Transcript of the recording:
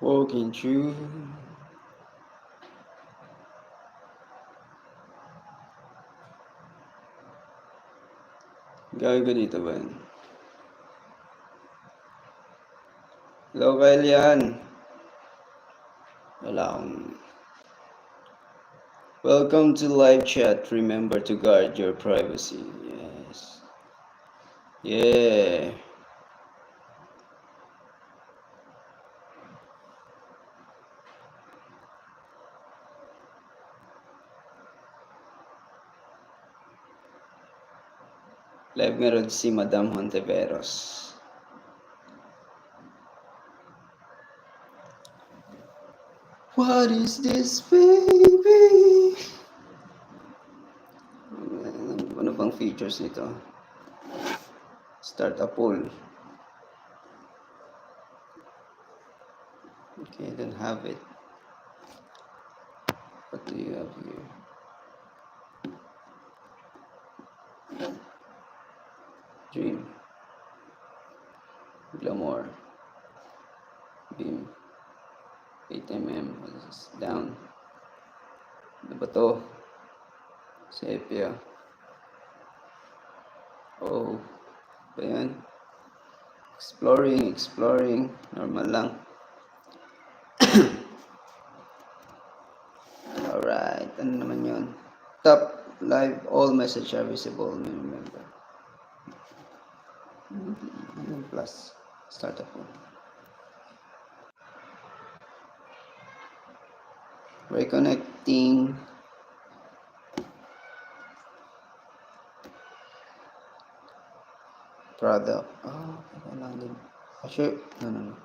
Walking through. Gawin ko dito ba? Hello, Kailian. Wala akong... Welcome to live chat. Remember to guard your privacy. Yes. Yeah. Live meron si Madam Honteveros. What is this, baby? Ano bang features nito? Start a poll. Okay, I don't have it. What do you have here? Dream. Glamour. Beam. 8mm. Down. Ano ba to? Sepia. Oh. Ba yan? Exploring. Normal lang. Alright. Ano naman yun? Top live. All message are visible. Remember. Plus. Start up. Reconnecting. Product. Oh, wala din. Sure. No.